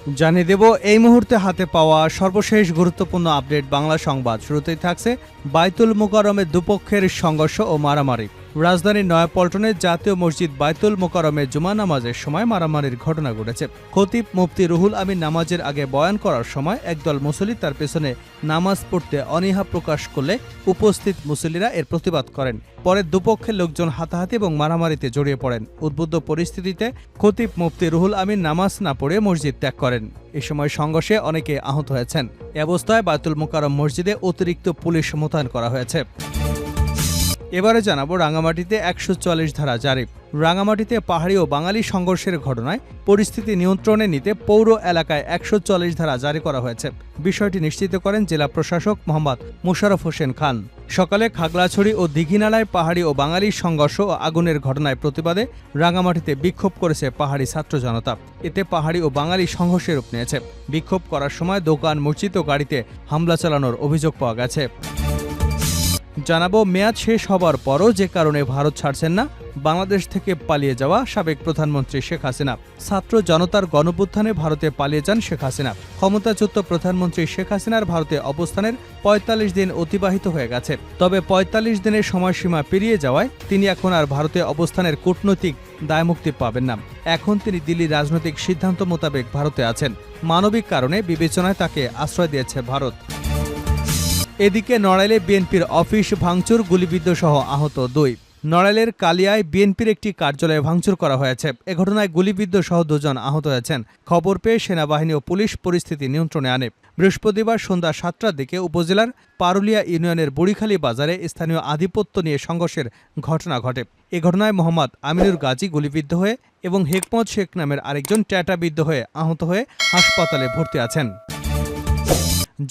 জানিয়ে দেব এই মুহূর্তে হাতে পাওয়া সর্বশেষ গুরুত্বপূর্ণ আপডেট বাংলা সংবাদ। শুরুতেই থাকছে বাইতুল মোকাররমে দুপক্ষের সংঘর্ষ ও মারামারি। রাজধানীর নয়াপল্টনে জাতীয় মসজিদ বাইতুল মোকাররমে জুমা নামাজের সময় মারামারির ঘটনা ঘটেছে। খতিব মুফতি রুহুল আমিন নামাজের আগে বয়ান করার সময় একদল মুসল্লি তার পেছনে নামাজ পড়তে অনীহা প্রকাশ করলে উপস্থিত মুসল্লিরা এর প্রতিবাদ করেন। পরে দুপক্ষের লোকজন হাতাহাতি এবং মারামারিতে জড়িয়ে পড়েন। উদ্বুদ্ধ পরিস্থিতিতে খতিব মুফতি রুহুল আমিন নামাজ না পড়ে মসজিদ ত্যাগ করেন। এ সময় সংঘর্ষে অনেকে আহত হয়েছেন। এ অবস্থায় বাইতুল মোকাররম মসজিদে অতিরিক্ত পুলিশ মোতায়েন করা হয়েছে। এবারে জানাবো রাঙামাটিতে ১৪৪ ধারা জারি। রাঙামাটিতে পাহাড়ি ও বাঙালি সংঘর্ষের ঘটনায় পরিস্থিতি নিয়ন্ত্রণে নিতে পৌর এলাকায় ১৪৪ ধারা জারি করা হয়েছে। বিষয়টি নিশ্চিত করেন জেলা প্রশাসক মোহাম্মদ মোশাররফ হোসেন খান। সকালে খাগড়াছড়ি ও দীঘিনালায় পাহাড়ি ও বাঙালি সংঘর্ষ ও আগুনের ঘটনায় প্রতিবাদে রাঙামাটিতে বিক্ষোভ করেছে পাহাড়ি ছাত্র জনতা। এতে পাহাড়ি ও বাঙালি সংঘর্ষের রূপ নিয়েছে। বিক্ষোভ করার সময় দোকান, মসজিদ ও গাড়িতে হামলা চালানোর অভিযোগ পাওয়া গেছে। জানাবো মেয়াদ শেষ হবার পরও যে কারণে ভারত ছাড়ছেন না বাংলাদেশ থেকে পালিয়ে যাওয়া সাবেক প্রধানমন্ত্রী শেখ হাসিনা। ছাত্র জনতার গণঅভ্যুত্থানে ভারতে পালিয়ে যান শেখ হাসিনা। ক্ষমতাচ্যুত প্রধানমন্ত্রী শেখ হাসিনার ভারতে অবস্থানের ৪৫ দিন অতিবাহিত হয়ে গেছে। তবে ৪৫ দিনের সময়সীমা পেরিয়ে যাওয়ায় তিনি এখন আর ভারতে অবস্থানের কূটনৈতিক দায়মুক্তি পাবেন না। এখন তিনি দিল্লির রাজনৈতিক সিদ্ধান্ত মোতাবেক ভারতে আছেন। মানবিক কারণে বিবেচনায় তাকে আশ্রয় দিয়েছে ভারত। এদিকে নড়াইলে বিএনপির অফিস ভাঙচুর, গুলিবিদ্ধ সহ আহত ২। নড়াইলের কালিয়ায় বিএনপির একটি কার্যালয়ে ভাঙচুর করা হয়েছে। এ ঘটনায় গুলিবিদ্ধ সহ ২ জন আহত হয়েছেন। খবর পেয়ে সেনাবাহিনী ও পুলিশ পরিস্থিতি নিয়ন্ত্রণে আনে। বৃহস্পতিবার সন্ধ্যা ৭টার দিকে উপজেলার পারুলিয়া ইউনিয়নের বুড়িখালী বাজারে স্থানীয় আধিপত্য নিয়ে সংঘর্ষের ঘটনা ঘটে। এ ঘটনায় মোহাম্মদ আমিনুর গাজী গুলিবিদ্ধ হয়ে এবং হেকমত শেখ নামের আরেকজন ট্যাটাবিদ্ধ হয়ে আহত হয়ে হাসপাতালে ভর্তি আছেন।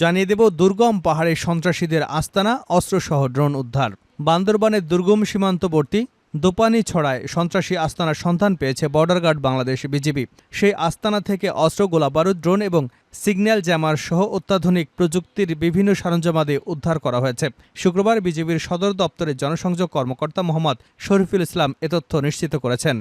জানিয়ে দেব দুর্গম পাহাড়ে সন্ত্রাসীদের আস্তানা, অস্ত্রসহ ড্রোন উদ্ধার। বান্দরবানের দুর্গম সীমান্তবর্তী দোপানি ছড়ায় সন্ত্রাসী আস্তানার সন্ধান পেয়েছে বর্ডার গার্ড বাংলাদেশ বিজিবি। সেই আস্তানা থেকে অস্ত্র, গোলাবারুদ, ড্রোন এবং সিগন্যাল জ্যামার সহ অত্যাধুনিক প্রযুক্তির বিভিন্ন সরঞ্জামাদি উদ্ধার করা হয়েছে। শুক্রবার বিজিবির সদর দপ্তরের জনসংযোগ কর্মকর্তা মোহাম্মদ শরীফুল ইসলাম এ তথ্য নিশ্চিত করেছেন।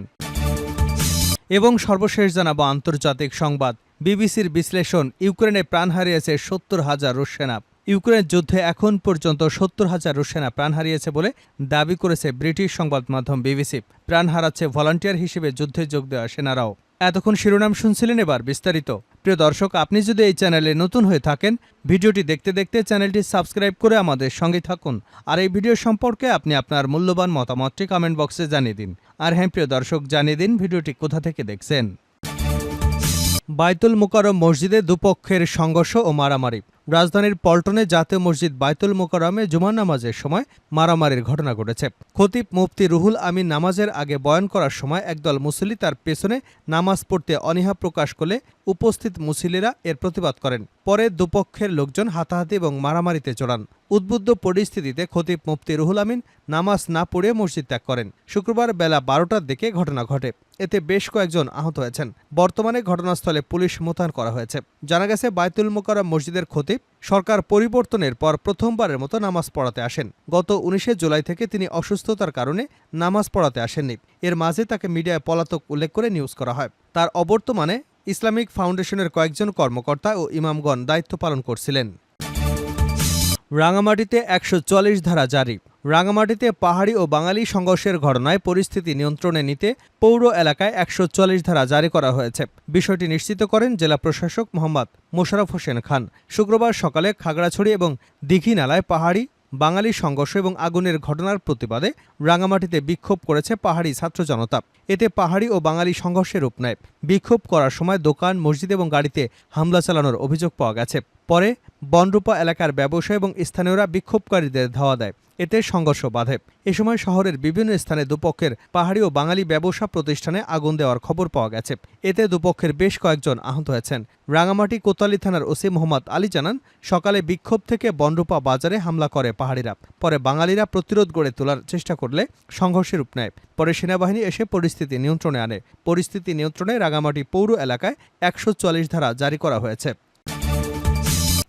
এবং সর্বশেষ জানাবো আন্তর্জাতিক সংবাদ। বিবিসির বিশ্লেষণ, ইউক্রেনে প্রাণ হারিয়েছে ৭০,০০০ রুশ সেনা। ইউক্রেন যুদ্ধে এখন পর্যন্ত ৭০,০০০ রুশ সেনা প্রাণ হারিয়েছে বলে দাবি করেছে ব্রিটিশ সংবাদ মাধ্যম বিবিসি। প্রাণ হারাচ্ছে ভলান্টিয়ার হিসেবে যুদ্ধে যোগ দেওয়া সেনারাও। এতক্ষণ শিরোনাম শুনছিলেন, এবার বিস্তারিত। প্রিয় দর্শক, আপনি যদি এই চ্যানেলে নতুন হয়ে থাকেন, ভিডিওটি দেখতে দেখতে চ্যানেলটি সাবস্ক্রাইব করে আমাদের সঙ্গে থাকুন। আর এই ভিডিও সম্পর্কে আপনি আপনার মূল্যবান মতামতটি কমেন্ট বক্সে জানিয়ে দিন। আর হ্যাঁ প্রিয় দর্শক, জানিয়ে দিন ভিডিওটি কোথা থেকে দেখছেন। বাইতুল মোকাররম মসজিদে দুপক্ষের সংঘর্ষ ও মারামারি। রাজধানীর পল্টনে জাতীয় মসজিদ বাইতুল মোকাররমে জুমা নামাজের সময় মারামারির ঘটনা ঘটেছে। খতিব মুফতি রুহুল আমিন নামাজের আগে বয়ান করার সময় একদল মুসল্লি তার পেছনে নামাজ পড়তে অনীহা প্রকাশ করলে উপস্থিত মুসল্লিরা এর প্রতিবাদ করেন। পরে দুপক্ষের লোকজন হাতাহাতি এবং মারামারিতে জড়ান। উদ্বুদ্ধ পরিস্থিতিতে খতিব মুফতি রুহুল আমিন নামাজ না পড়ে মসজিদ ত্যাগ করেন। শুক্রবার বেলা ১২টার দিকে ঘটনা ঘটে। এতে বেশ কয়েকজন আহত হয়েছেন। বর্তমানে ঘটনাস্থলে পুলিশ মোতায়েন করা হয়েছে। জানা গেছে বাইতুল মোকাররম মসজিদের খতিব সরকার পরিবর্তনের পর প্রথমবারের মতো নামাজ পড়াতে আসেন। গত ১৯শে জুলাই থেকে তিনি অসুস্থতার কারণে নামাজ পড়াতে আসেননি। এর মাঝে তাকে মিডিয়ায় পলাতক উল্লেখ করে নিউজ করা হয়। তার অবর্তমানে ইসলামিক ফাউন্ডেশনের কয়েকজন কর্মকর্তা ও ইমামগণ দায়িত্ব পালন করছিলেন। রাঙামাটিতে ১৪৪ ধারা জারি। রাঙামাটিতে পাহাড়ি ও বাঙালি সংঘর্ষের ঘটনায় পরিস্থিতি নিয়ন্ত্রণে নিতে পৌর এলাকায় ১৪৪ ধারা জারি করা হয়েছে। বিষয়টি নিশ্চিত করেন জেলা প্রশাসক মোহাম্মদ মোশাররফ হোসেন খান। শুক্রবার সকালে খাগড়াছড়ি এবং দীঘিনালায় পাহাড়ি বাঙালি সংঘর্ষ এবং আগুনের ঘটনার প্রতিবাদে রাঙামাটিতে বিক্ষোভ করেছে পাহাড়ি ছাত্র জনতা। এতে পাহাড়ি ও বাঙালি সংঘর্ষের রূপ নেয়। বিক্ষোভ করার সময় দোকান, মসজিদ এবং গাড়িতে হামলা চালানোর অভিযোগ পাওয়া গেছে। পরে বনরূপা এলাকার ব্যবসায়ী এবং স্থানীয়রা বিক্ষোভকারীদের ধাওয়া দেয়। এতে সংঘর্ষ বাধে। এ সময় শহরের বিভিন্ন স্থানে দুপক্ষের পাহাড়ি ও বাঙালি ব্যবসা প্রতিষ্ঠানে আগুন দেওয়ার খবর পাওয়া গেছে। এতে দুপক্ষের বেশ কয়েকজন আহত হয়েছেন। রাঙামাটি কোতোয়ালি থানার ওসি মোহাম্মদ আলী জানান, সকালে বিক্ষোভ থেকে বনরূপা বাজারে হামলা করে পাহাড়িরা। পরে বাঙালিরা প্রতিরোধ গড়ে তোলার চেষ্টা করলে সংঘর্ষের রূপ নেয়। পরে সেনাবাহিনী এসে পরিস্থিতি নিয়ন্ত্রণে আনে। পরিস্থিতি নিয়ন্ত্রণে রাঙামাটি পৌর এলাকায় ১৪৪ ধারা জারি করা হয়েছে।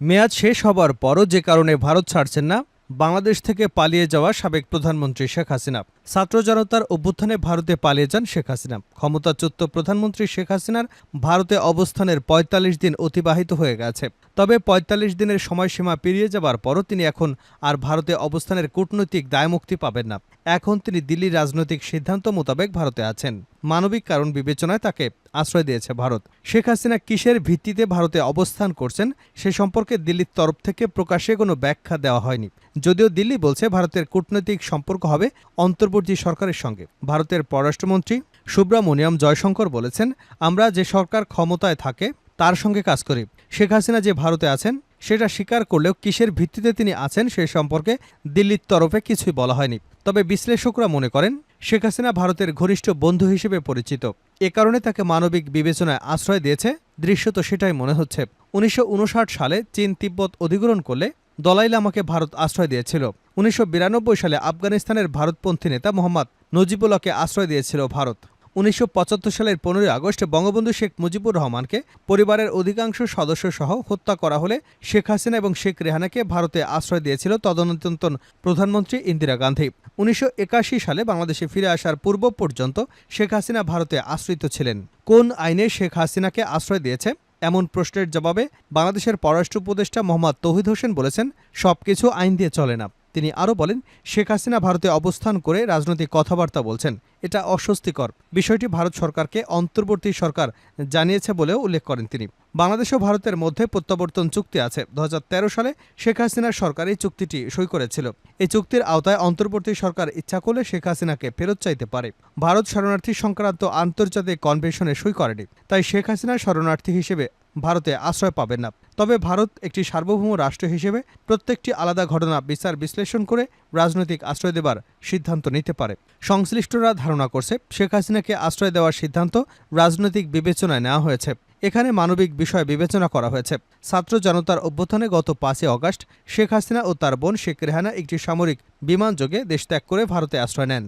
মেয়াদ শেষ হবার পরও যে কারণে ভারত ছাড়ছেন না বাংলাদেশ থেকে পালিয়ে যাওয়া সাবেক প্রধানমন্ত্রী শেখ হাসিনা। ছাত্র জনতার অভ্যুত্থানে ভারতে পালিয়ে যান শেখ হাসিনা। ক্ষমতাচ্যুত প্রধানমন্ত্রী শেখ হাসিনার ভারতে অবস্থানের ৪৫ দিন অতিবাহিত হয়ে গেছে। তবে ৪৫ দিনের সময়সীমা পেরিয়ে যাবার পরও তিনি এখন আর ভারতে অবস্থানের কূটনৈতিক দায়মুক্তি পাবেন না। এখন তিনি দিল্লির রাজনৈতিক সিদ্ধান্ত মোতাবেক ভারতে আছেন। মানবিক কারণ বিবেচনায় তাকে আশ্রয় দিয়েছে ভারত। শেখ হাসিনা কিসের ভিত্তিতে ভারতে অবস্থান করছেন সে সম্পর্কে দিল্লির তরফ থেকে প্রকাশ্যে কোনো ব্যাখ্যা দেওয়া হয়নি। যদিও দিল্লি বলছে ভারতের কূটনৈতিক সম্পর্ক হবে অন্তর্বর্তী সরকারের সঙ্গে। ভারতের পররাষ্ট্রমন্ত্রী সুব্রামনিয়াম জয়শঙ্কর বলেছেন, আমরা যে সরকার ক্ষমতায় থাকে তার সঙ্গে কাজ করি। শেখ হাসিনা যে ভারতে আছেন সেটা স্বীকার করলেও কিসের ভিত্তিতে তিনি আছেন সে সম্পর্কে দিল্লির তরফে কিছুই বলা হয়নি। তবে বিশ্লেষকরা মনে করেন শেখ হাসিনা ভারতের ঘনিষ্ঠ বন্ধু হিসেবে পরিচিত। এ কারণে তাকে মানবিক বিবেচনায় আশ্রয় দিয়েছে। দৃশ্যত সেটাই মনে হচ্ছে। ১৯৫৯ সালে চীন তিব্বত অধিগ্রহণ করলে দলাই লামাকে ভারত আশ্রয় দিয়েছিল। ১৯৯২ সালে আফগানিস্তানের ভারতপন্থী নেতা মোহাম্মদ নজিবুল্লাহকে আশ্রয় দিয়েছিল ভারত। ১৯৭৫ সালের ১৫ই আগস্ট বঙ্গবন্ধু শেখ মুজিবুর রহমানকে পরিবারের অধিকাংশ সদস্যসহ হত্যা করা হলে শেখ হাসিনা এবং শেখ রেহানাকে ভারতে আশ্রয় দিয়েছিল তদানীন্তন প্রধানমন্ত্রী ইন্দিরা গান্ধী। ১৯৮১ সালে বাংলাদেশে ফিরে আসার পূর্ব পর্যন্ত শেখ হাসিনা ভারতে আশ্রিত ছিলেন। কোন আইনে শেখ হাসিনাকে আশ্রয় দিয়েছে এমন প্রশ্নের জবাবে বাংলাদেশের পররাষ্ট্র উপদেষ্টা মোহাম্মদ তৌহিদ হোসেন বলেছেন, সবকিছু আইন দিয়ে চলে না। তিনি আরও বলেন, শেখ হাসিনা ভারতে অবস্থান করে রাজনৈতিক কথাবার্তা বলছেন, এটা অস্বস্তিকর। বিষয়টি ভারত সরকারকে অন্তর্বর্তী সরকার জানিয়েছে বলেও উল্লেখ করেন তিনি। বাংলাদেশ ও ভারতের মধ্যে প্রত্যাবর্তন চুক্তি আছে। ২০১৩ সালে শেখ হাসিনার সরকার এই চুক্তিটি সই করেছিল। এই চুক্তির আওতায় অন্তর্বর্তী সরকার ইচ্ছা করলে শেখ হাসিনাকে ফেরত চাইতে পারে। ভারত শরণার্থী সংক্রান্ত আন্তর্জাতিক কনভেনশনে সই করেনি, তাই শেখ হাসিনা শরণার্থী হিসেবে ভারতে আশ্রয় পাবেন না। তবে ভারত একটি সার্বভৌম রাষ্ট্র হিসেবে প্রত্যেকটি আলাদা ঘটনা বিচার বিশ্লেষণ করে রাজনৈতিক আশ্রয় দেবার সিদ্ধান্ত নিতে পারে। সংশ্লিষ্টরা ধারণা করছে শেখ হাসিনাকে আশ্রয় দেওয়ার সিদ্ধান্ত রাজনৈতিক বিবেচনায় নেওয়া হয়েছে। এখানে মানবিক বিষয় বিবেচনা করা হয়েছে। ছাত্র জনতার অভ্যুত্থানে গত ৫ই আগস্ট শেখ হাসিনা ও তার বোন শেখ রেহানা একটি সামরিক বিমানযোগে দেশ ত্যাগ করে ভারতে আশ্রয় নেন।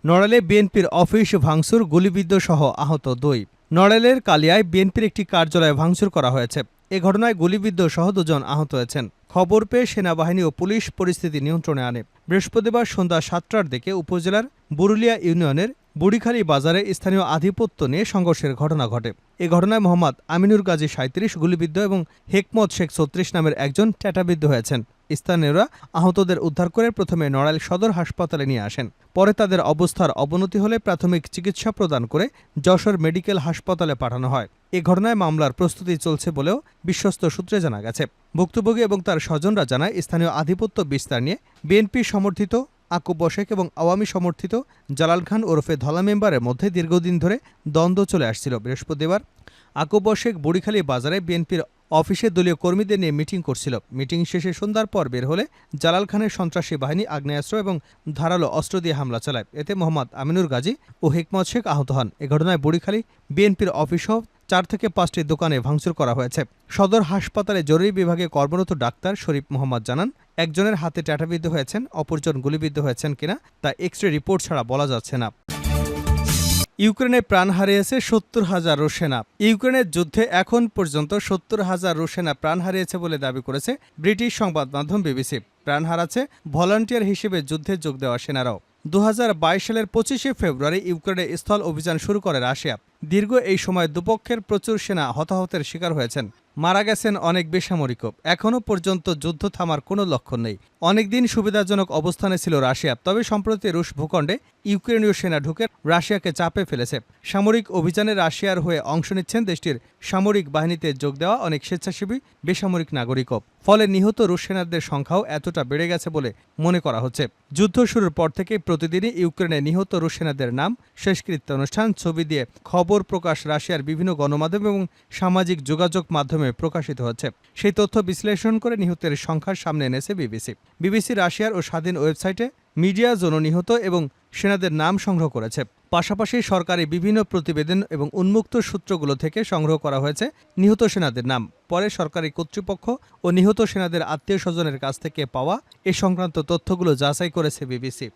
নড়াইলে বিএনপির অফিস ভাঙচুর, গুলিবিদ্ধ সহ আহত ২। নড়াইলের কালিয়ায় বিএনপির একটি কার্যালয়ে ভাঙচুর করা হয়েছে। এ ঘটনায় গুলিবিদ্ধ সহ ২ জন আহত হয়েছেন। খবর পেয়ে সেনাবাহিনী ও পুলিশ পরিস্থিতি নিয়ন্ত্রণে আনে। বৃহস্পতিবার সন্ধ্যা ৭টার দিকে উপজেলার বুরুলিয়া ইউনিয়নের বুড়িখালী বাজারে স্থানীয় আধিপত্য নিয়ে সংঘর্ষের ঘটনা ঘটে। এ ঘটনায় মোহাম্মদ আমিনুর গাজী ৩৭ গুলিবিদ্ধ এবং হেকমত শেখ ৩৬ নামের একজন ট্যাটাবিদ্ধ হয়েছেন। স্থানীয়রা আহতদের উদ্ধার করে প্রথমে নড়াইল সদর হাসপাতালে নিয়ে আসেন। পরে তাদের অবস্থার অবনতি হলে প্রাথমিক চিকিৎসা প্রদান করে যশোর মেডিকেল হাসপাতালে পাঠানো হয়। এ ঘটনায় মামলার প্রস্তুতি চলছে বলেও বিশ্বস্ত সূত্রে জানা গেছে। ভুক্তভোগী এবং তার স্বজনরা জানায়, স্থানীয় আধিপত্য বিস্তার নিয়ে বিএনপি সমর্থিত আকুব শেখ এবং আওয়ামী সমর্থিত জালাল খান ওরফে ধলা মেম্বারের মধ্যে দীর্ঘদিন ধরে দ্বন্দ্ব চলে আসছিল। বৃহস্পতিবার আকুব শেখ বুড়িখালী বাজারে বিএনপির অফিসে দলীয় কর্মীদের নিয়ে মিটিং করছিল। মিটিং শেষে সন্ধ্যার পর বের হলে জালাল খানের সন্ত্রাসী বাহিনী আগ্নেয়াস্ত্র এবং ধারালো অস্ত্র দিয়ে হামলা চালায়। এতে মোহাম্মদ আমিনুর গাজী ও হেকমত শেখ আহত হন। এ ঘটনায় বুড়িখালী বিএনপির অফিসসহ ৪ থেকে ৫টি দোকানে ভাঙচুর করা হয়েছে। সদর হাসপাতালে জরুরি বিভাগে কর্মরত ডাক্তার শরীফ মোহাম্মদ জানান, একজনের হাতে ট্যাটাবিদ্ধ হয়েছেন, অপরজন গুলিবিদ্ধ হয়েছেন কিনা তা এক্স-রে রিপোর্ট ছাড়া বলা যাচ্ছে না। ইউক্রেনে প্রাণ হারিয়েছে ৭০,০০০ রুশ সেনা। ইউক্রেনের যুদ্ধে এখন পর্যন্ত ৭০,০০০ রুশ সেনা প্রাণ হারিয়েছে বলে দাবি করেছে ব্রিটিশ সংবাদ মাধ্যম বিবিসি। প্রাণ হারাচ্ছে ভলান্টিয়ার হিসেবে যুদ্ধে যোগ দেওয়া সেনারাও। ২০২২ সালের ২৫শে ফেব্রুয়ারি ইউক্রেনে স্থল অভিযান শুরু করে রাশিয়া। দীর্ঘ এই সময় দুপক্ষের প্রচুর সেনা হতাহতের শিকার হয়েছেন। মারা গেছেন অনেক বেসামরিকও। এখনও পর্যন্ত যুদ্ধ থামার কোনো লক্ষণ নেই। অনেকদিন সুবিধাজনক অবস্থানে ছিল রাশিয়া, তবে সম্প্রতি রুশ ভূখণ্ডে ইউক্রেনীয় সেনা ঢুকে রাশিয়াকে চাপে ফেলেছে। সামরিক অভিযানে রাশিয়ার হয়ে অংশ নিচ্ছেন দেশটির সামরিক বাহিনীতে যোগ দেওয়া অনেক স্বেচ্ছাসেবী বেসামরিক নাগরিকও। ফলে নিহত রুশ সেনাদের সংখ্যাও এতটা বেড়ে গেছে বলে মনে করা হচ্ছে। যুদ্ধ শুরুর পর থেকে প্রতিদিনই ইউক্রেনে নিহত রুশ সেনাদের নাম, শেষকৃত্য অনুষ্ঠান, ছবি দিয়ে খবর প্রকাশ রাশিয়ার বিভিন্ন গণমাধ্যম এবং সামাজিক যোগাযোগ মাধ্যমে প্রকাশিত হচ্ছে। সেই তথ্য বিশ্লেষণ করে নিহতের সংখ্যার সামনে এনেছে বিবিসি। বিবিসি রাশিয়ার ও স্বাধীন ওয়েবসাইটে মিডিয়া জোন নিহত এবং সেনাদের নাম সংগ্রহ করেছে। পাশাপাশি সরকারি বিভিন্ন প্রতিবেদন এবং উন্মুক্ত সূত্রগুলো থেকে সংগ্রহ করা হয়েছে নিহত সেনাদের নাম। পরে সরকারি কর্তৃপক্ষ ও নিহত সেনাদের আত্মীয় স্বজনের কাছ থেকে পাওয়া এ সংক্রান্ত তথ্যগুলো যাচাই করেছে বিবিসি।